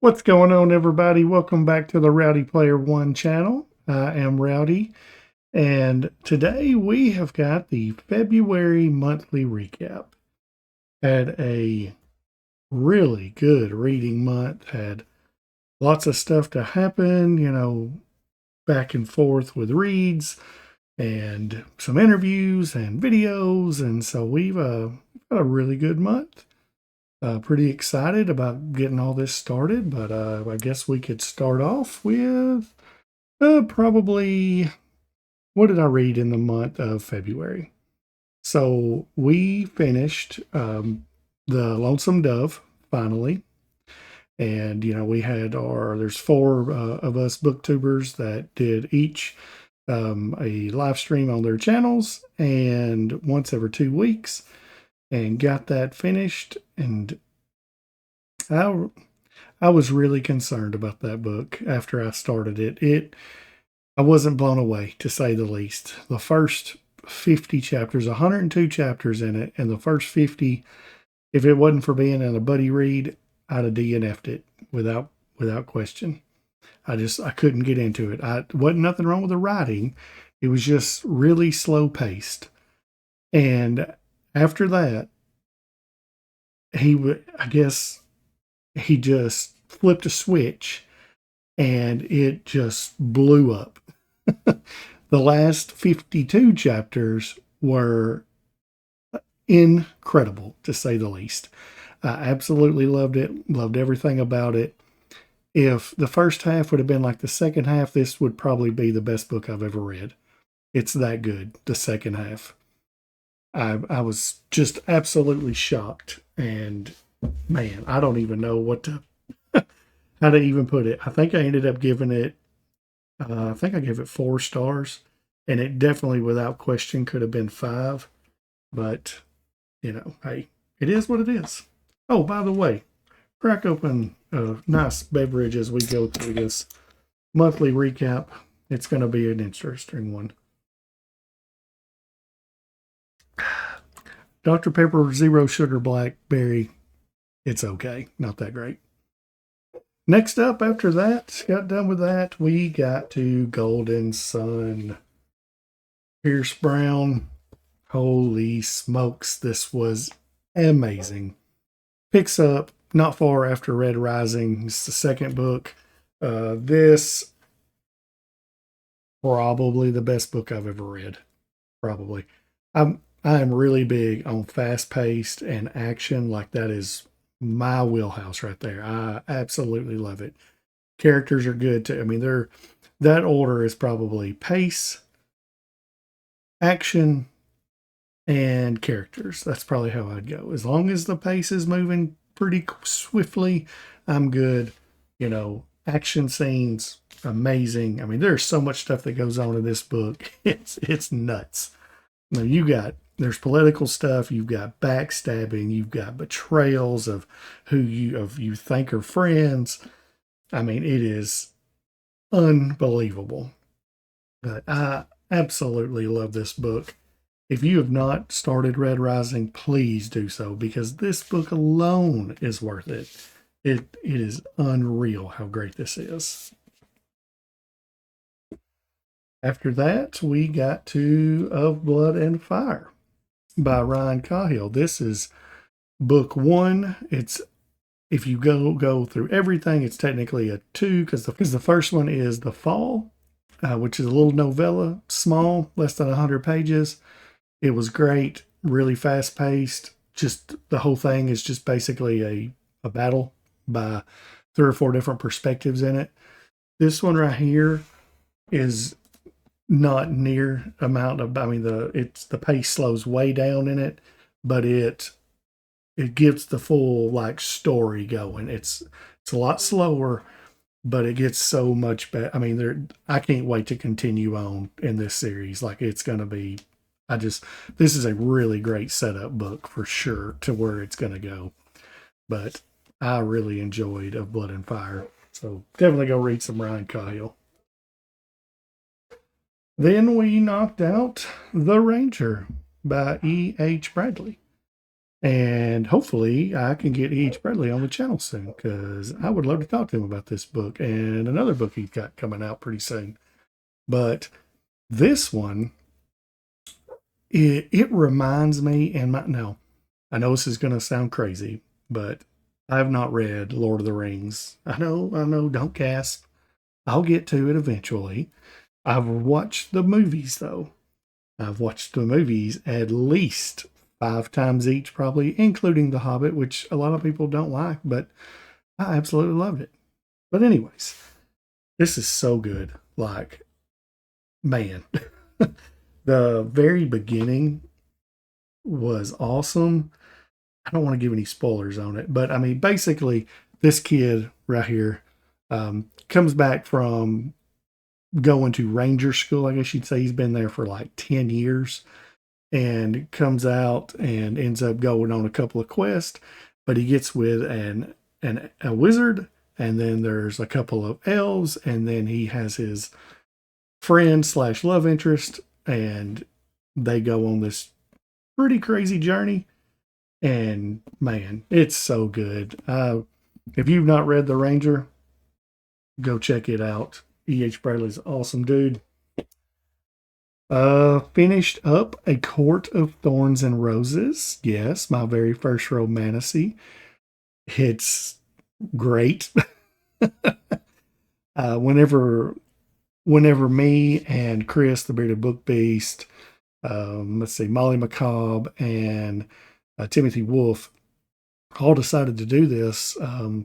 What's going on, everybody? Welcome back to the Rowdy Player One channel. I am Rowdy, and today we have got the February monthly recap. Had a really good reading month, had lots of stuff to happen, back and forth with reads and some interviews and videos, and so we've got a really good month. Pretty excited about getting all this started, but I guess we could start off with probably what did I read in the month of February? So we finished The Lonesome Dove finally. And, we had there's four of us booktubers that did each a live stream on their channels and once every 2 weeks and got that finished. And I I was really concerned about that book after I started it. I wasn't blown away, to say the least. The first 50 chapters, 102 chapters in it, and the first 50, if it wasn't for being in a buddy read, I'd have DNF'd it without question. I couldn't get into it. I wasn't nothing wrong with the writing. It was just really slow paced. And after that, I guess he just flipped a switch and it just blew up. The last 52 chapters were incredible, to say the least. I absolutely loved it, loved everything about it. If the first half would have been like the second half, this would probably be the best book I've ever read. It's that good, the second half. I was just absolutely shocked. And man, I don't even know how to even put it. I think I ended up giving it, I think I gave it 4 stars, and it definitely, without question, could have been 5. But, hey, it is what it is. Oh, by the way, crack open a nice beverage as we go through this monthly recap. It's going to be an interesting one. Dr. Pepper Zero Sugar Blackberry. It's okay. Not that great. Next up, after that, got done with that, we got to Golden Sun. Pierce Brown. Holy smokes, this was amazing. Picks up not far after Red Rising. It's the second book. This probably the best book I've ever read. Probably. I am really big on fast paced and action. Like, that is my wheelhouse right there. I absolutely love it. Characters are good too. I mean, that order is probably pace, action, and characters. That's probably how I'd go. As long as the pace is moving pretty swiftly, I'm good. Action scenes, amazing. I mean, there's so much stuff that goes on in this book. It's nuts. Now there's political stuff, you've got backstabbing, you've got betrayals of who you think are friends. I mean, it is unbelievable. But I absolutely love this book. If you have not started Red Rising, please do so, because this book alone is worth it. It is unreal how great this is. After that, we got to Of Blood and Fire by Ryan Cahill. This is book 1. It's, if you go through everything, it's technically a 2, because the first one is The Fall, which is a little novella, small, less than 100 pages. It was great, really fast paced. Just the whole thing is just basically a battle by 3 or 4 different perspectives in it. This one right here is not near amount of, I mean, the pace slows way down in it, but it gives the full like story going. It's a lot slower, but it gets so much better. I mean, I can't wait to continue on in this series. Like, it's going to be, this is a really great setup book for sure to where it's going to go. But I really enjoyed Of Blood and Fire. So definitely go read some Ryan Cahill. Then we knocked out The Ranger by E.H. Bradley. And hopefully I can get E.H. Bradley on the channel soon, because I would love to talk to him about this book and another book he's got coming out pretty soon. But this one, it reminds me, and now I know this is going to sound crazy, but I have not read Lord of the Rings. I know, don't gasp. I'll get to it eventually. I've watched the movies though. I've watched the movies at least 5 times each, probably, including The Hobbit, which a lot of people don't like, but I absolutely loved it. But, anyways, this is so good. Like, man, the very beginning was awesome. I don't want to give any spoilers on it, but I mean, basically, this kid right here comes back from going to ranger school. I guess you'd say he's been there for like 10 years and comes out and ends up going on a couple of quests, but he gets with a wizard, and then there's a couple of elves, and then he has his friend slash love interest, and they go on this pretty crazy journey. And man, it's so good. If you've not read The Ranger, go check it out. E.H. Bradley's awesome dude. Finished up A Court of Thorns and Roses. Yes, my very first romantasy. It's great. Whenever me and Chris, the Bearded Book Beast, let's see, Molly McCobb and Timothy Wolf all decided to do this, I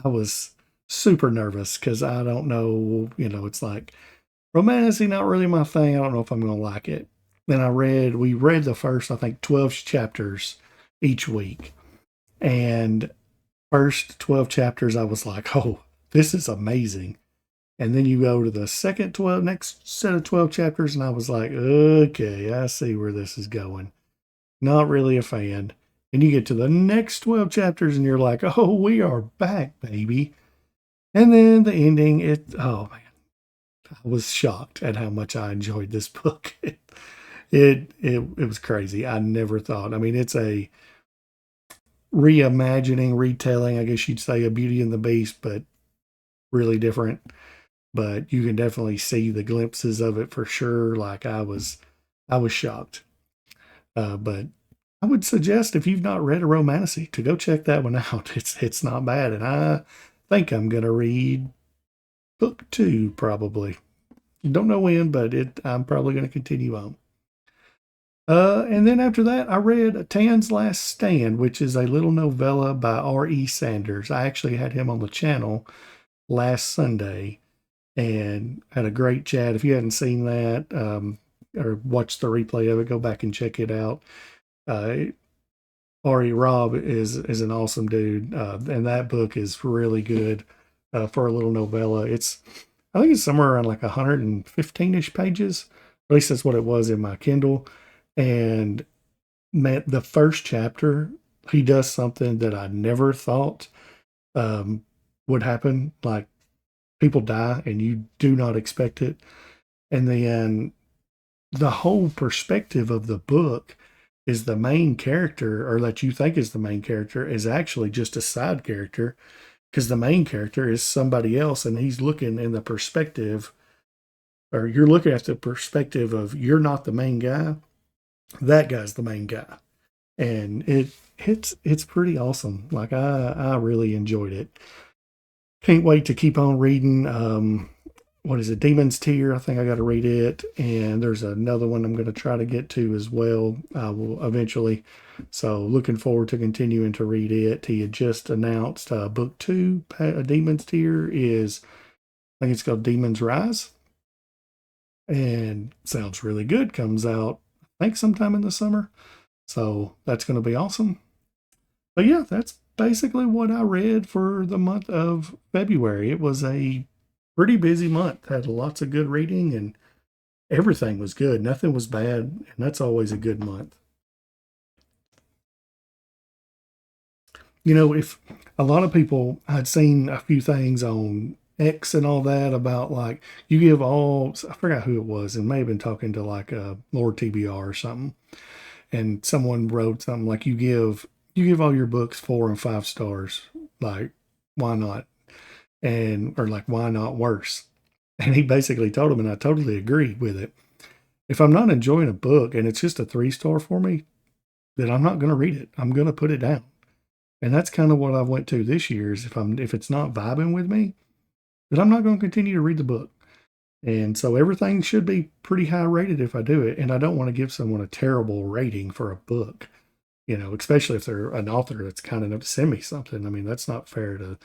was super nervous because I don't know, it's like romantasy, not really my thing. I don't know if I'm going to like it. Then we read the first, I think, 12 chapters each week. And first 12 chapters, I was like, oh, this is amazing. And then you go to the next set of 12 chapters, and I was like, okay, I see where this is going. Not really a fan. And you get to the next 12 chapters, and you're like, oh, we are back, baby. And then the ending, oh man, I was shocked at how much I enjoyed this book. It was crazy. I never thought. I mean, it's a reimagining, retelling, I guess you'd say, a Beauty and the Beast, but really different. But you can definitely see the glimpses of it for sure. Like I was shocked. But I would suggest, if you've not read a romantasy, to go check that one out. It's not bad, and I think I'm gonna read book 2 probably. Don't know when, but I'm probably gonna continue on. And then after that, I read Tan's Last Stand, which is a little novella by R.E. Sanders. I actually had him on the channel last Sunday and had a great chat. If you hadn't seen that or watched the replay of it, go back and check it out. R.E. Robb is an awesome dude, and that book is really good for a little novella. I think it's somewhere around like 115-ish pages. At least that's what it was in my Kindle. And man, the first chapter, he does something that I never thought would happen. Like, people die and you do not expect it. And then the whole perspective of the book is the main character, or that you think is the main character, is actually just a side character, because the main character is somebody else, and he's looking in the perspective, or you're looking at the perspective of, you're not the main guy, that guy's the main guy. And it's pretty awesome. Like I really enjoyed it. Can't wait to keep on reading. What is it? Demon's Tear. I think I got to read it. And there's another one I'm going to try to get to as well. I will eventually. So looking forward to continuing to read it. He had just announced book 2, Demon's Tear, is, I think it's called Demon's Rise. And sounds really good. Comes out, I think, sometime in the summer. So that's going to be awesome. But yeah, that's basically what I read for the month of February. It was a pretty busy month. Had lots of good reading, and everything was good. Nothing was bad, and that's always a good month. If a lot of people, I'd seen a few things on X and all that about, like, you give I forgot who it was, and may have been talking to like Lord TBR or something. and someone wrote something like, you give all your books 4 and 5 stars. Like, why not? And, or like, why not worse? And he basically told him, and I totally agree with it. If I'm not enjoying a book and it's just a 3-star for me, then I'm not going to read it. I'm going to put it down. And that's kind of what I went to this year is if it's not vibing with me, then I'm not going to continue to read the book. And so everything should be pretty high rated if I do it. And I don't want to give someone a terrible rating for a book, especially if they're an author that's kind enough to send me something. I mean, that's not fair to,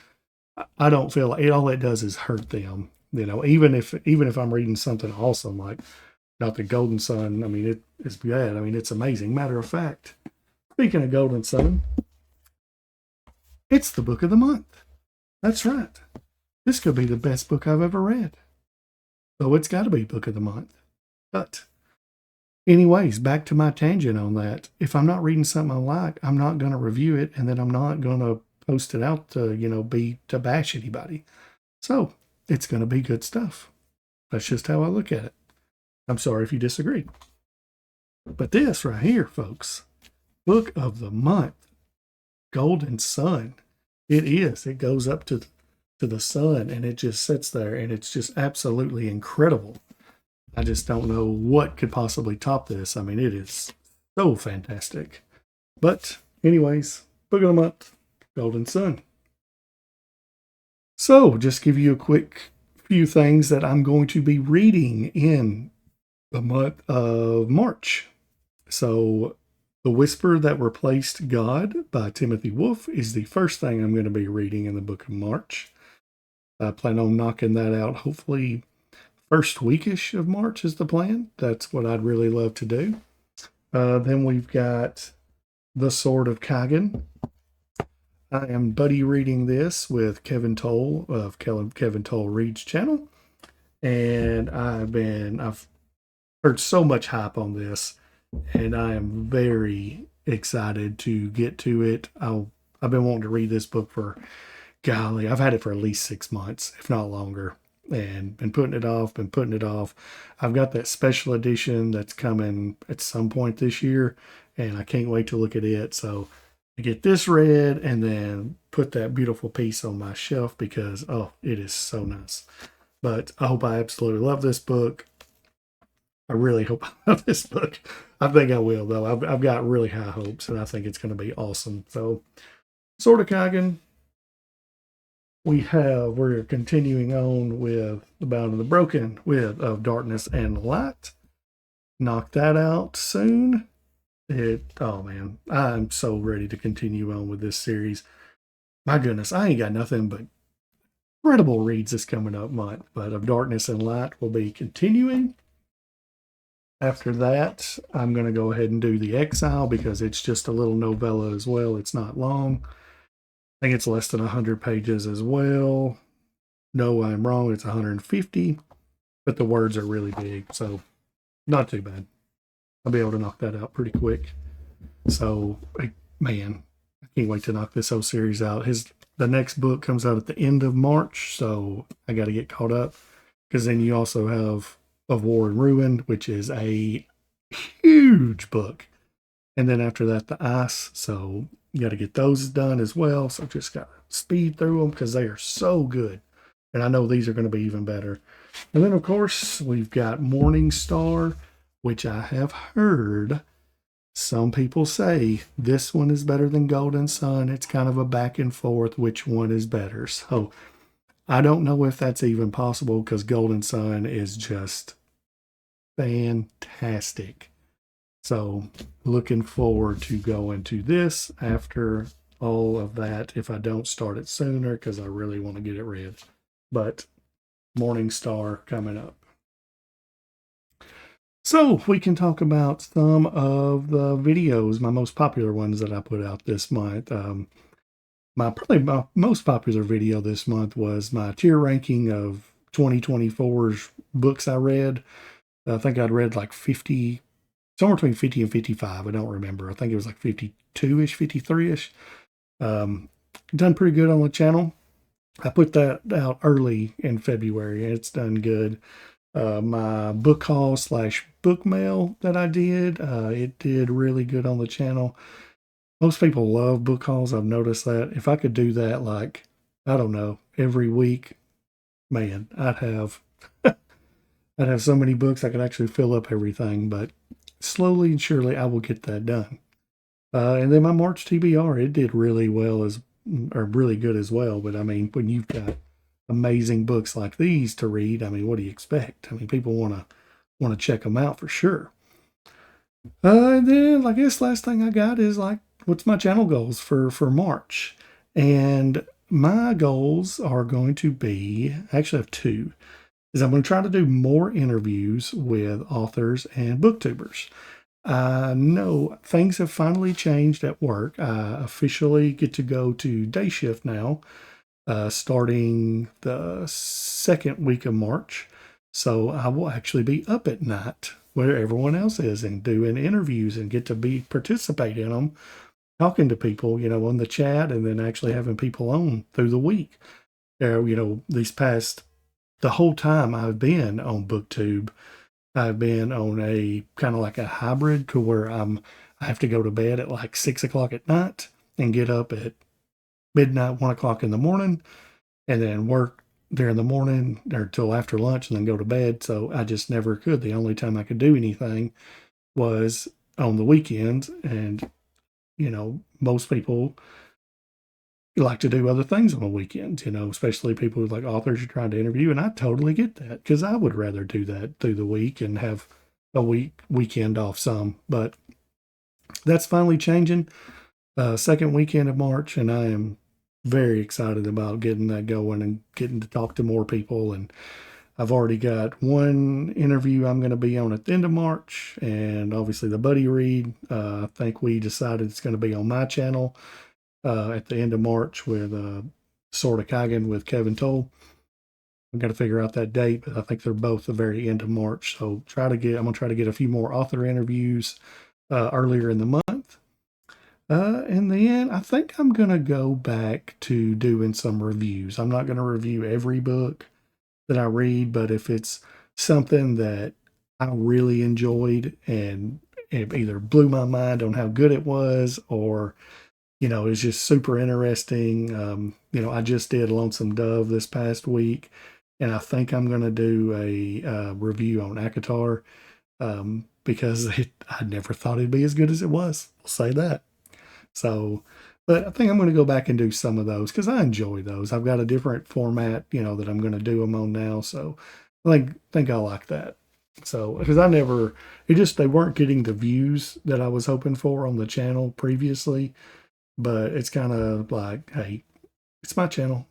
I don't feel like all it does is hurt them. Even if I'm reading something awesome, like not the Golden Sun, I mean, it is bad. I mean, it's amazing. Matter of fact, speaking of Golden Sun, it's the book of the month. That's right. This could be the best book I've ever read. So it's got to be book of the month. But anyways, back to my tangent on that. If I'm not reading something I like, I'm not going to review it, and then I'm not going to post it out to, to bash anybody. So it's going to be good stuff. That's just how I look at it. I'm sorry if you disagree. But this right here, folks, book of the month, Golden Sun. It is. It goes up to the sun, and it just sits there, and it's just absolutely incredible. I just don't know what could possibly top this. I mean, it is so fantastic. But anyways, book of the month, Golden Sun. So just give you a quick few things that I'm going to be reading in the month of March. So The Whisper That Replaced God by Timothy Wolfe is the first thing I'm going to be reading in the book of March. I plan on knocking that out hopefully first weekish of March is the plan. That's what I'd really love to do. Then we've got The Sword of Kagan. I am buddy reading this with Kevin Toll of Kevin Toll Reads channel. And I've heard so much hype on this, and I am very excited to get to it. I've been wanting to read this book for, golly, I've had it for at least 6 months, if not longer, and been putting it off. I've got that special edition that's coming at some point this year, and I can't wait to look at it. So I get this read and then put that beautiful piece on my shelf because, oh, it is so nice. But I hope I absolutely love this book. I really hope I love this book. I think I will, though. I've got really high hopes, and I think it's going to be awesome. So, Sword of Kagan. We're continuing on with The Bound and the Broken of Darkness and Light. Knock that out soon. Oh man, I'm so ready to continue on with this series. My goodness, I ain't got nothing but incredible reads this coming up month, but Of Darkness and Light will be continuing. After that, I'm going to go ahead and do The Exile because it's just a little novella as well. It's not long. I think it's less than 100 pages as well. No, I'm wrong. It's 150, but the words are really big, so not too bad. I'll be able to knock that out pretty quick. So, man, I can't wait to knock this whole series out. The next book comes out at the end of March, so I got to get caught up. Because then you also have Of War and Ruin, which is a huge book. And then after that, The Ice. So you got to get those done as well. So just got to speed through them because they are so good. And I know these are going to be even better. And then, of course, we've got Morning Star, which I have heard some people say this one is better than Golden Sun. It's kind of a back and forth which one is better. So I don't know if that's even possible because Golden Sun is just fantastic. So looking forward to going to this after all of that if I don't start it sooner because I really want to get it read. But Morning Star coming up. So we can talk about some of the videos, my most popular ones that I put out this month. Probably my most popular video this month was my tier ranking of 2024's books I read. I think I'd read like 50, somewhere between 50 and 55. I don't remember. I think it was like 52-ish, 53-ish. Done pretty good on the channel. I put that out early in February, and it's done good. my book haul slash book mail that I did. It did really good on the channel. Most people love book hauls. I've noticed that. If I could do that, like, I don't know, every week, man, I'd have so many books I could actually fill up everything. But slowly and surely, I will get that done. And then my March TBR, it did really well or really good as well. But I mean, when you've got amazing books like these to read, I mean, what do you expect? I mean, people want to check them out for sure. And then I guess last thing I got is like, what's my channel goals for March? And my goals are going to be, actually I have two, is I'm going to try to do more interviews with authors and booktubers. I know things have finally changed at work. I officially get to go to day shift now, starting the second week of March. So I will actually be up at night where everyone else is and doing interviews and get to participate in them, talking to people, on the chat, and then actually having people on through the week. The whole time I've been on BookTube, I've been on a kind of like a hybrid to where I have to go to bed at like 6 o'clock at night and get up at midnight, 1 o'clock in the morning, and then work during the morning or till after lunch and then go to bed. So I just never could. The only time I could do anything was on the weekends. And, most people like to do other things on the weekends, especially people like authors you're trying to interview. And I totally get that because I would rather do that through the week and have a weekend off some. But that's finally changing. Second weekend of March, and I am very excited about getting that going and getting to talk to more people. And I've already got one interview I'm going to be on at the end of March, and obviously the buddy read. I think we decided it's going to be on my channel at the end of March with Sword of Kagan with Kevin Toll. I've got to figure out that date, but I think they're both the very end of March. So I'm going to try to get a few more author interviews earlier in the month. In the end, I think I'm going to go back to doing some reviews. I'm not going to review every book that I read, but if it's something that I really enjoyed and it either blew my mind on how good it was or, it's just super interesting. I just did Lonesome Dove this past week, and I think I'm going to do a review on Akatar because I never thought it'd be as good as it was. We'll say that. So, but I think I'm going to go back and do some of those because I enjoy those. I've got a different format, that I'm going to do them on now. So I think I like that. So, because they weren't getting the views that I was hoping for on the channel previously, but it's kind of like, hey, it's my channel.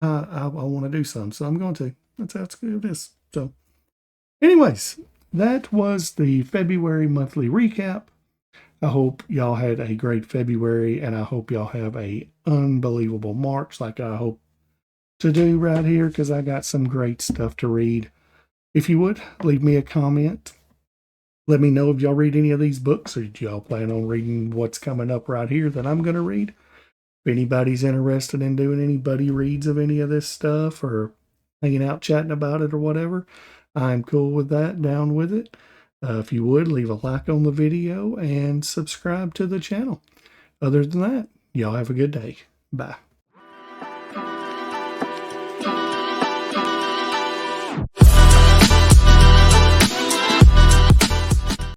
I want to do some, so I'm going to. That's how it is. So, anyways, that was the February monthly recap. I hope y'all had a great February, and I hope y'all have a unbelievable March like I hope to do right here because I got some great stuff to read. If you would, leave me a comment. Let me know if y'all read any of these books or do y'all plan on reading what's coming up right here that I'm going to read. If anybody's interested in doing any buddy reads of any of this stuff or hanging out chatting about it or whatever, I'm cool with that, down with it. If you would, leave a like on the video and subscribe to the channel. Other than that, y'all have a good day. Bye.